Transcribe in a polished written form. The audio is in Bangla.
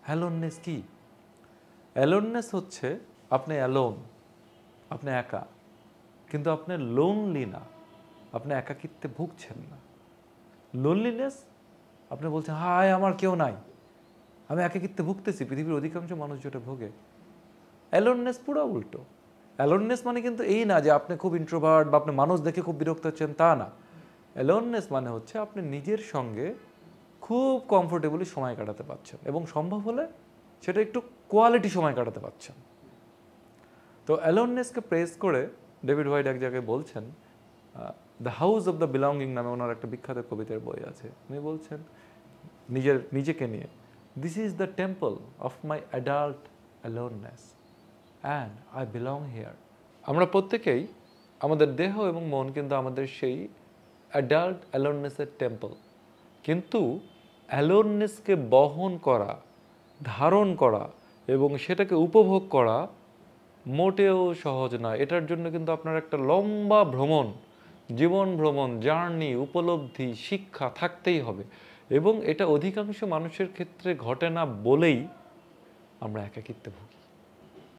অ্যালোননেস কি? অ্যালোননেস হচ্ছে আপনি অ্যালোন, আপনি একা, কিন্তু আপনি লোনলি না, আপনি একাকিত্বে ভুগছেন না। লোনলিনেস, আপনি বলছেন হায় আমার কেউ নাই, আমি একাকিত্বে ভুগতেছি, পৃথিবীর অধিকাংশ মানুষ যেটা ভোগে। অ্যালোননেস পুরো উল্টো। অ্যালোননেস মানে কিন্তু এই না যে আপনি খুব ইন্ট্রোভার্ট বা আপনি মানুষ দেখে খুব বিরক্ত হচ্ছেন, তা না। অ্যালোননেস মানে হচ্ছে আপনি নিজের সঙ্গে খুব কমফোর্টেবলি সময় কাটাতে পারছেন এবং সম্ভব হলে সেটা একটু কোয়ালিটি সময় কাটাতে পারছেন। তো অ্যালোননেসকে প্রেস করে ডেভিড হোয়াইট এক জায়গায় বলছেন, the house of the belonging নামে ওনার একটা বিখ্যাত কবিতার বই আছে। উনি বলছেন নিজেকে নিয়ে, this is the temple of my adult aloneness and I belong here. আমরা প্রত্যেকেই, আমাদের দেহ এবং মন কিন্তু আমাদের সেই অ্যাডাল্ট অ্যালোননেসের টেম্পল। কিন্তু অ্যালোননেসকে বহন করা, ধারণ করা এবং সেটাকে উপভোগ করা মোটেও সহজ না। এটার জন্য কিন্তু আপনার একটা লম্বা ভ্রমণ, জীবন ভ্রমণ, জার্নি, উপলব্ধি, শিক্ষা থাকতেই হবে। এবং এটা অধিকাংশ মানুষের ক্ষেত্রে ঘটে না বলেই আমরা একাকিত্বে ভুগি।